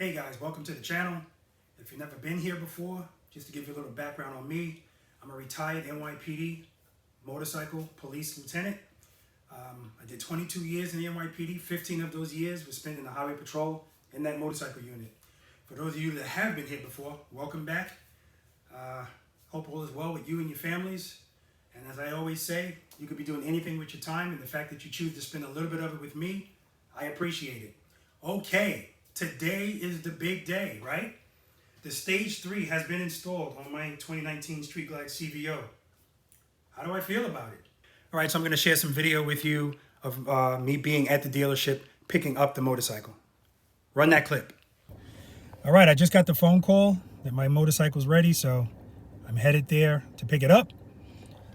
Hey guys, welcome to the channel. If you've never been here before, just to give you a little background on me, I'm a retired NYPD motorcycle police lieutenant. I did 22 years in the NYPD. 15 of those years were spent in the highway patrol in that motorcycle unit. For those of you that have been here before, welcome back. Hope all is well with you and your families. And as I always say, you could be doing anything with your time, and the fact that you choose to spend a little bit of it with me, I appreciate it. Okay, today is the big day, right? The Stage 3 has been installed on my 2019 Street Glide CVO. How do I feel about it? All right, so I'm going to share some video with you of me being at the dealership picking up the motorcycle. Run that clip. All right, I just got the phone call that my motorcycle's ready, so I'm headed there to pick it up.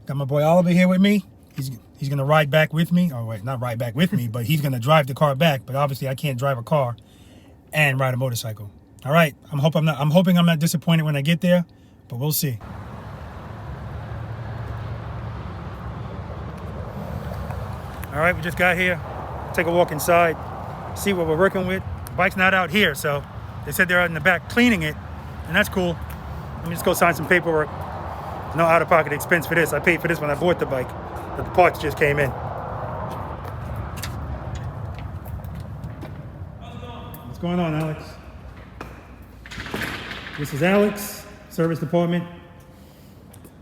Got my boy Oliver here with me. He's going to ride back with me. Oh, wait, not ride back with me, but he's going to drive the car back. But obviously, I can't drive a car and ride a motorcycle. All right, I'm hoping I'm not disappointed when I get there, but we'll see. All right, we just got here. Take a walk inside, see what we're working with. The bike's not out here, so they said they're out in the back cleaning it, and that's cool. Let me just go sign some paperwork. No out-of-pocket expense for this. I paid for this when I bought the bike, but the parts just came in. What's going on, Alex? This is Alex, service department.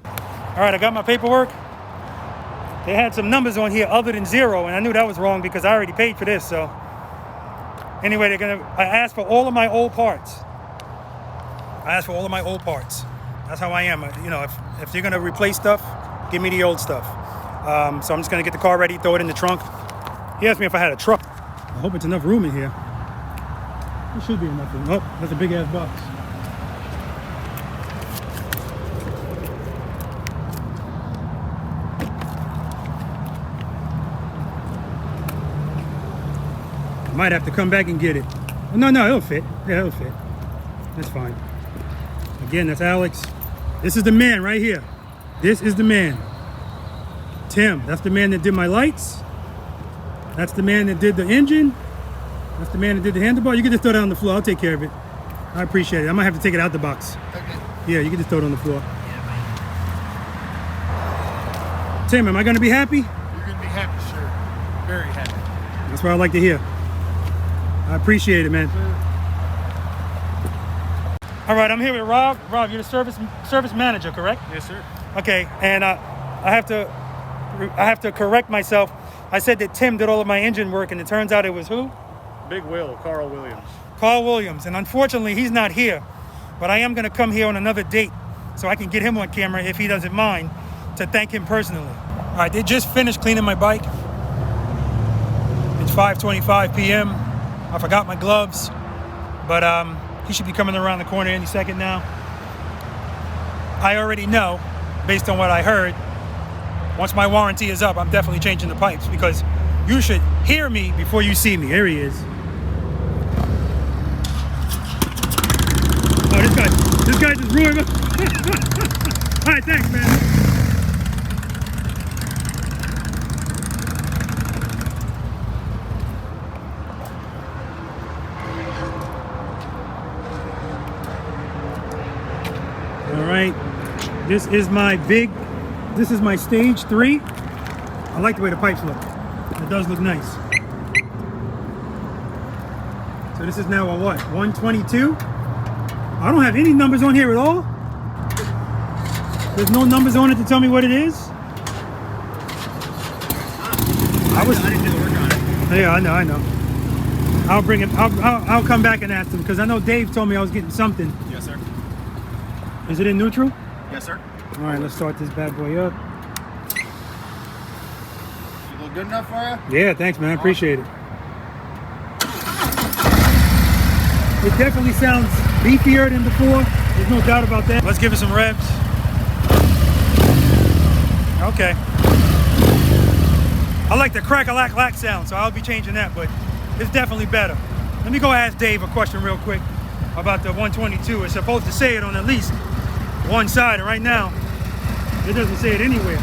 All right, I got my paperwork. They had some numbers on here other than 0, and I knew that was wrong because I already paid for this. So anyway, I asked for all of my old parts. That's how I am. You know, if you're gonna replace stuff, give me the old stuff. So I'm just gonna get the car ready, throw it in the trunk. He asked me if I had a truck. I hope it's enough room in here. There should be enough room. Oh, that's a big ass box. I might have to come back and get it. Oh, no, it'll fit. Yeah, it'll fit. That's fine. Again, that's Alex. This is the man right here. This is the man. Tim, that's the man that did my lights. That's the man that did the engine. That's the man that did the handlebar. You can just throw that on the floor. I'll take care of it. I appreciate it. I might have to take it out the box. Okay. Yeah, you can just throw it on the floor. Yeah, Tim, am I going to be happy? You're going to be happy, sir. Very happy. That's what I like to hear. I appreciate it, man. All right, I'm here with Rob. Rob, you're the service manager, correct? Yes, sir. Okay, and I have to correct myself. I said that Tim did all of my engine work, and it turns out it was who? Big Will, Carl Williams. Carl Williams, and unfortunately, he's not here. But I am going to come here on another date so I can get him on camera if he doesn't mind to thank him personally. All right, they just finished cleaning my bike. It's 5:25 p.m. I forgot my gloves, but he should be coming around the corner any second now. I already know, based on what I heard, once my warranty is up, I'm definitely changing the pipes because you should hear me before you see me. Here he is. Oh, this guy just ruined my... All right, thanks, man. All right, this is my Stage 3. I like the way the pipes look. It does look nice. So this is now a what, 122? I don't have any numbers on here at all. There's no numbers on it to tell me what it is. I didn't do the work on it. Yeah, I know. I'll bring it. I'll come back and ask them because I know Dave told me I was getting something. Yes, sir. Is it in neutral? Yes, sir. All right, let's start this bad boy up. You look good enough for you? Yeah, thanks, man. I appreciate it. It definitely sounds beefier than before. There's no doubt about that. Let's give it some revs. Okay. I like the crack-a-lack-lack sound, so I'll be changing that, but it's definitely better. Let me go ask Dave a question real quick about the 122. It's supposed to say it on at least one side, and right now, it doesn't say it anywhere.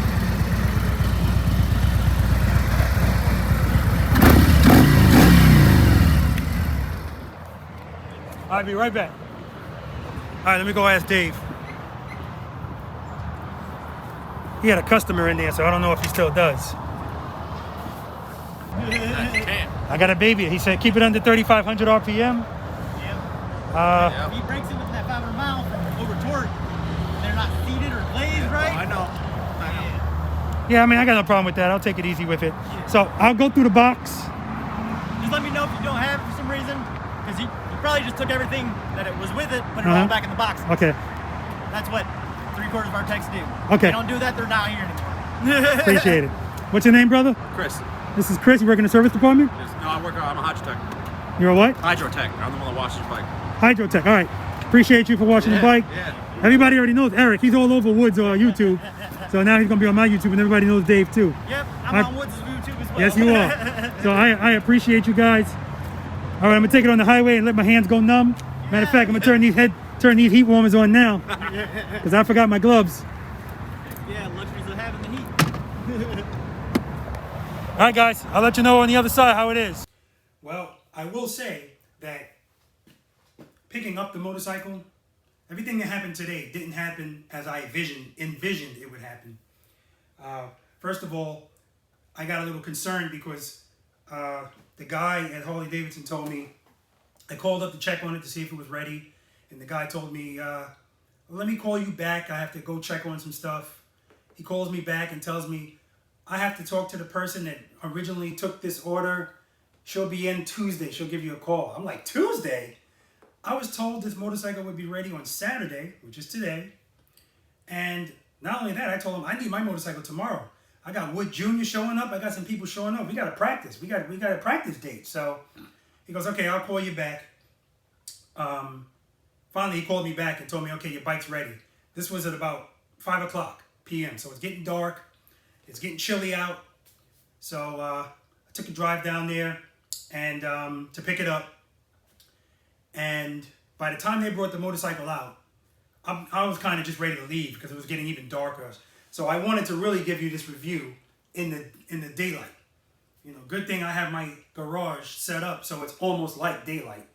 I'll be right back. All right, let me go ask Dave. He had a customer in there, so I don't know if he still does. I got a baby. He said keep it under 3,500 RPM. If he breaks it with that 500 miles from over torque, they're not seated or glazed right. I know. Yeah, I mean, I got no problem with that. I'll take it easy with it. So I'll go through the box. Just let me know if you don't have it for some reason, because he probably just took everything that it was with it, put it all back in the box. Okay. That's what 3/4 of our techs do. Okay. If they don't do that, they're not here anymore. Appreciate it. What's your name, brother? Chris. This is Chris. You work in the service department? Yes. No, I'm a hydro tech. You're a what? Hydro tech. I'm the one that washes your bike. Hydro tech. All right. Appreciate you for watching the bike. Yeah. Everybody already knows Eric. He's all over Woods on YouTube. So now he's going to be on my YouTube, and everybody knows Dave too. Yep, I'm on Woods' YouTube as well. Yes, you are. So I appreciate you guys. All right, I'm going to take it on the highway and let my hands go numb. Matter of fact, I'm going to turn these heat warmers on now because I forgot my gloves. Yeah, luxuries of having the heat. All right, guys, I'll let you know on the other side how it is. Well, I will say that picking up the motorcycle, everything that happened today didn't happen as I envisioned it would happen. First of all, I got a little concerned because the guy at Harley Davidson told me, I called up to check on it to see if it was ready, and the guy told me, let me call you back. I have to go check on some stuff. He calls me back and tells me, I have to talk to the person that originally took this order. She'll be in Tuesday. She'll give you a call. I'm like, Tuesday? I was told this motorcycle would be ready on Saturday, which is today. And not only that, I told him I need my motorcycle tomorrow. I got Wood Jr. showing up. I got some people showing up. We got to practice. We got a practice date. So he goes, okay, I'll call you back. Finally, he called me back and told me, okay, your bike's ready. This was at about 5 o'clock p.m. So it's getting dark. It's getting chilly out. So I took a drive down there and to pick it up. And by the time they brought the motorcycle out, I was kind of just ready to leave because it was getting even darker. So I wanted to really give you this review in the daylight. You know, good thing I have my garage set up so it's almost like daylight.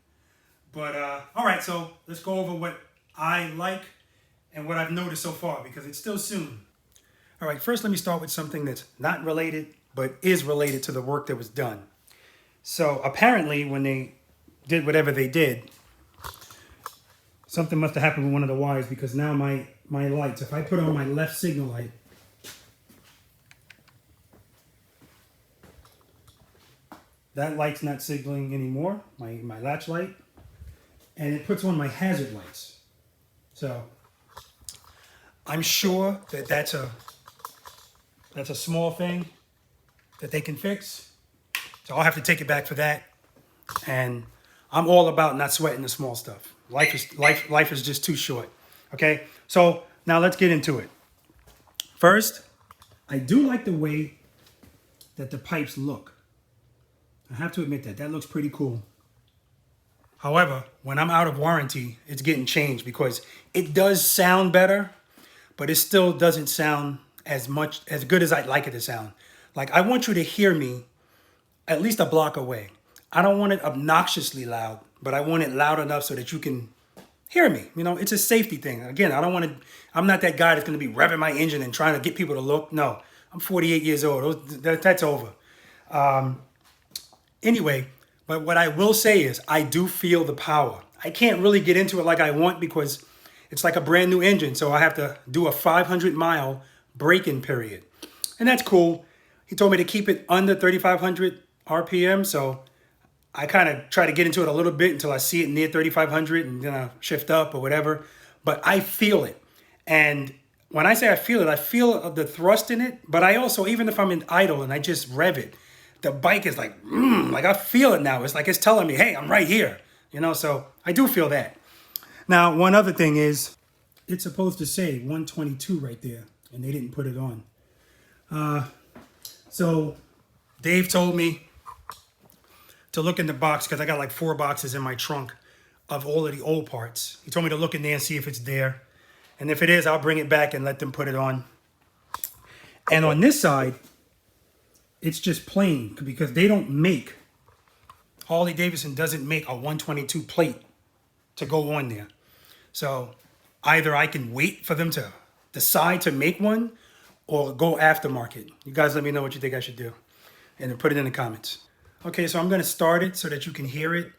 But all right, so let's go over what I like and what I've noticed so far because it's still soon. All right, first let me start with something that's not related but is related to the work that was done. So apparently when they did whatever they did, something must have happened with one of the wires because now my lights, if I put on my left signal light, that light's not signaling anymore, my latch light, and it puts on my hazard lights. So I'm sure that that's a small thing that they can fix. So I'll have to take it back for that. And I'm all about not sweating the small stuff. Life is just too short. Okay, so now let's get into it. First, I do like the way that the pipes look. I have to admit that looks pretty cool. However, when I'm out of warranty, it's getting changed because it does sound better, but it still doesn't sound as good as I'd like it to sound. Like I want you to hear me at least a block away. I don't want it obnoxiously loud, but I want it loud enough so that you can hear me. You know, it's a safety thing. Again, I'm not that guy that's going to be revving my engine and trying to get people to look. No, I'm 48 years old. That's over. Anyway, but what I will say is I do feel the power. I can't really get into it like I want because it's like a brand new engine. So I have to do a 500-mile break-in period. And that's cool. He told me to keep it under 3,500 RPM. So I kind of try to get into it a little bit until I see it near 3,500 and then I shift up or whatever. But I feel it. And when I say I feel it, I feel the thrust in it. But I also, even if I'm in idle and I just rev it, the bike is like I feel it now. It's like it's telling me, hey, I'm right here. You know, so I do feel that. Now, one other thing is it's supposed to say 122 right there, and they didn't put it on. So Dave told me to look in the box because I got like 4 boxes in my trunk of all of the old parts. He told me to look in there and see if it's there. And if it is, I'll bring it back and let them put it on. And on this side, it's just plain because they don't make, Harley Davidson doesn't make a 122 plate to go on there. So either I can wait for them to decide to make one or go aftermarket. You guys let me know what you think I should do and then put it in the comments. Okay, so I'm gonna start it so that you can hear it,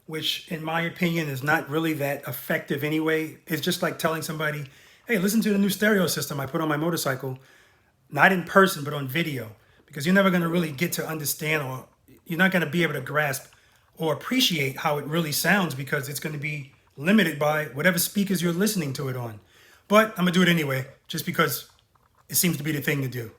which in my opinion is not really that effective anyway. It's just like telling somebody, hey, listen to the new stereo system I put on my motorcycle, not in person, but on video, because you're never gonna really get to understand, or you're not gonna be able to grasp or appreciate how it really sounds, because it's gonna be limited by whatever speakers you're listening to it on. But I'm gonna do it anyway, just because it seems to be the thing to do.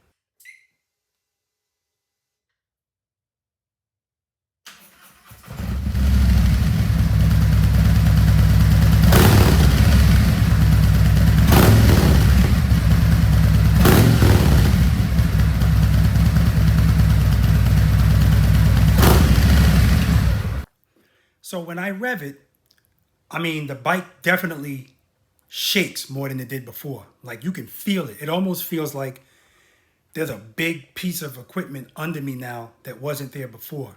So when I rev it, I mean, the bike definitely shakes more than it did before. Like, you can feel it. It almost feels like there's a big piece of equipment under me now that wasn't there before.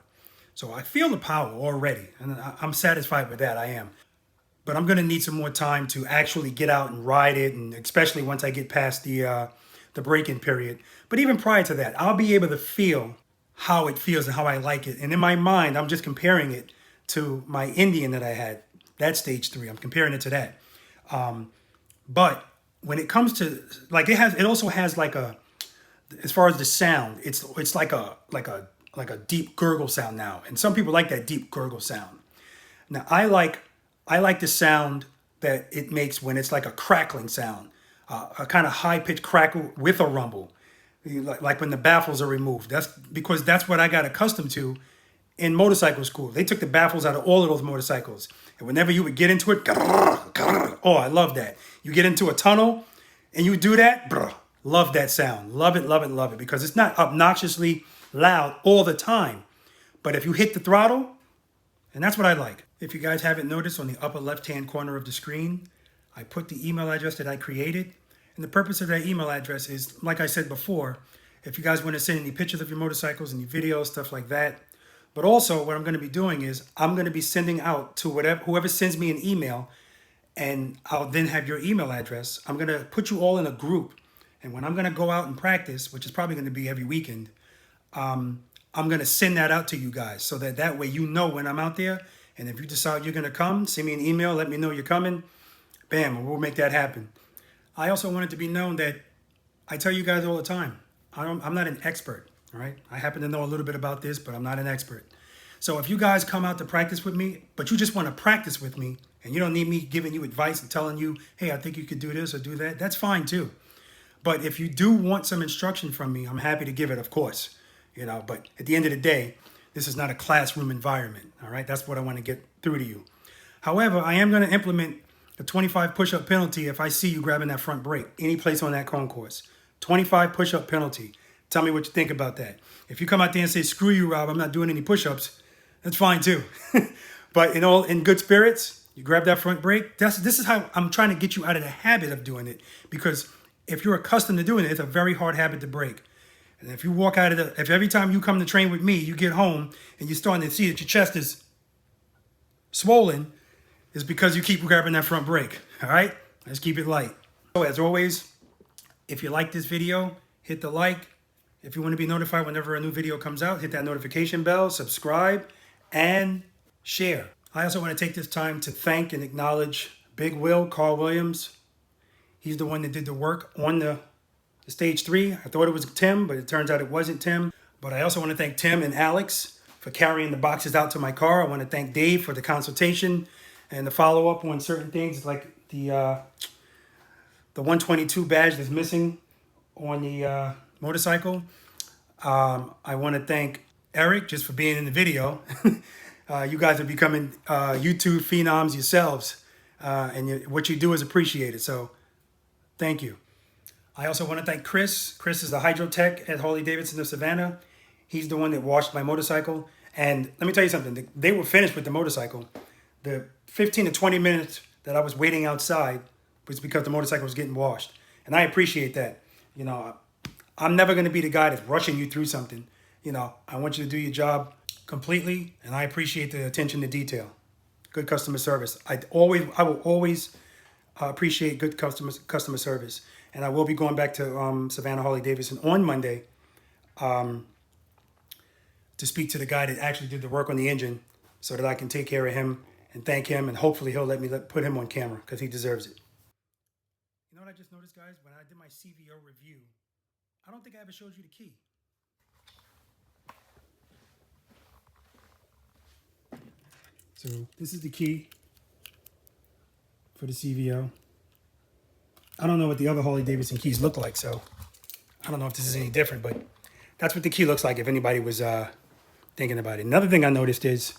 So I feel the power already, and I'm satisfied with that, I am. But I'm gonna need some more time to actually get out and ride it, and especially once I get past the break-in period. But even prior to that, I'll be able to feel how it feels and how I like it. And in my mind, I'm just comparing it to my Indian that I had, that stage 3. I'm comparing it to that. But when it comes to, like, it also has like a, as far as the sound, it's like a deep gurgle sound now. And some people like that deep gurgle sound. Now I like the sound that it makes when it's like a crackling sound, a kind of high pitched crackle with a rumble, like when the baffles are removed. That's because that's what I got accustomed to in motorcycle school. They took the baffles out of all of those motorcycles. And whenever you would get into it, oh, I love that. You get into a tunnel and you do that, love that sound. Love it, love it, love it. Because it's not obnoxiously loud all the time. But if you hit the throttle, and that's what I like. If you guys haven't noticed, on the upper left-hand corner of the screen, I put the email address that I created. And the purpose of that email address is, like I said before, if you guys want to send any pictures of your motorcycles, any videos, stuff like that. But also what I'm going to be doing is I'm going to be sending out to whoever sends me an email, and I'll then have your email address. I'm going to put you all in a group. And when I'm going to go out and practice, which is probably going to be every weekend, I'm going to send that out to you guys so that way you know when I'm out there. And if you decide you're going to come, send me an email, let me know you're coming. Bam, we'll make that happen. I also want it to be known that I tell you guys all the time, I'm not an expert. All right. I happen to know a little bit about this, but I'm not an expert. So if you guys come out to practice with me, but you just want to practice with me and you don't need me giving you advice and telling you, hey, I think you could do this or do that, that's fine too. But if you do want some instruction from me, I'm happy to give it, of course. But at the end of the day, this is not a classroom environment. All right. That's what I want to get through to you. However, I am going to implement a 25 push-up penalty if I see you grabbing that front brake any place on that concourse. 25 push-up penalty. Tell me what you think about that. If you come out there and say, screw you, Rob, I'm not doing any push-ups, that's fine too. But in good spirits, you grab that front brake. This is how I'm trying to get you out of the habit of doing it, because if you're accustomed to doing it, it's a very hard habit to break. And if you walk out of if every time you come to train with me, you get home and you're starting to see that your chest is swollen, it's because you keep grabbing that front brake. All right? Let's keep it light. So as always, if you like this video, hit the like. If you want to be notified whenever a new video comes out, hit that notification bell, subscribe, and share. I also want to take this time to thank and acknowledge Big Will, Carl Williams. He's the one that did the work on the stage 3. I thought it was Tim, but it turns out it wasn't Tim. But I also want to thank Tim and Alex for carrying the boxes out to my car. I want to thank Dave for the consultation and the follow-up on certain things, like the 122 badge that's missing on the motorcycle. I want to thank Eric just for being in the video. You guys are becoming YouTube phenoms yourselves, and what you do is appreciated. So thank you. I also want to thank Chris. Chris is the hydro tech at Harley Davidson of Savannah. He's the one that washed my motorcycle. And let me tell you something. They were finished with the motorcycle. The 15 to 20 minutes that I was waiting outside was because the motorcycle was getting washed. And I appreciate that. I'm never going to be the guy that's rushing you through something. I want you to do your job completely, and I appreciate the attention to detail. Good. good customer service. I will always appreciate good customer service. And I will be going back to Savannah Harley Davidson on Monday to speak to the guy that actually did the work on the engine so that I can take care of him and thank him, and hopefully he'll let me put him on camera because he deserves it. You know what I just noticed, guys? When I did my CVO review, I don't think I ever showed you the key. So this is the key for the CVO. I don't know what the other Harley Davidson keys look like, so I don't know if this is any different, but that's what the key looks like if anybody was thinking about it. Another thing I noticed is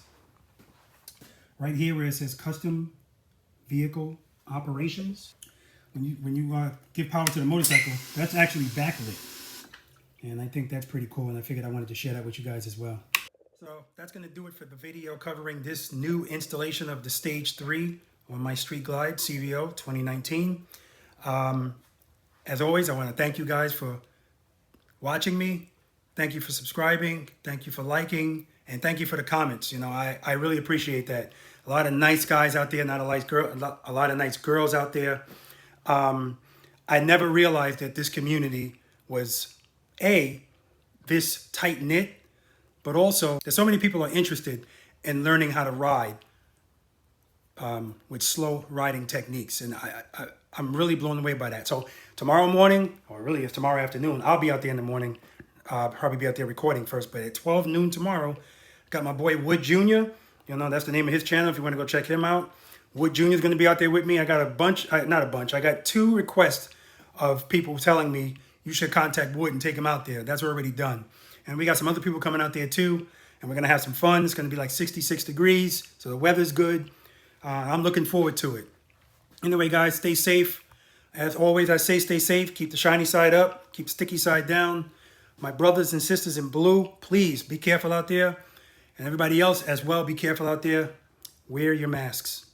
right here where it says custom vehicle operations, when you give power to the motorcycle, that's actually backlit. And I think that's pretty cool, and I figured I wanted to share that with you guys as well. So that's going to do it for the video covering this new installation of the Stage 3 on my Street Glide CVO 2019. As always, I want to thank you guys for watching me. Thank you for subscribing. Thank you for liking. And thank you for the comments. You know, I really appreciate that. A lot of nice guys out there, not a lot of nice girls out there. I never realized that this community was, this tight-knit, but also that so many people are interested in learning how to ride with slow riding techniques. And I'm really blown away by that. So tomorrow morning, or really it's tomorrow afternoon, I'll be out there in the morning. Probably be out there recording first, but at 12 noon tomorrow, got my boy Wood Jr. You know, that's the name of his channel if you want to go check him out. Wood Jr. is going to be out there with me. I got I got 2 requests of people telling me you should contact Wood and take him out there. That's already done. And we got some other people coming out there too, and we're going to have some fun. It's going to be like 66 degrees, so the weather's good. I'm looking forward to it. Anyway, guys, stay safe. As always, I say stay safe. Keep the shiny side up. Keep the sticky side down. My brothers and sisters in blue, please be careful out there. And everybody else as well, be careful out there. Wear your masks.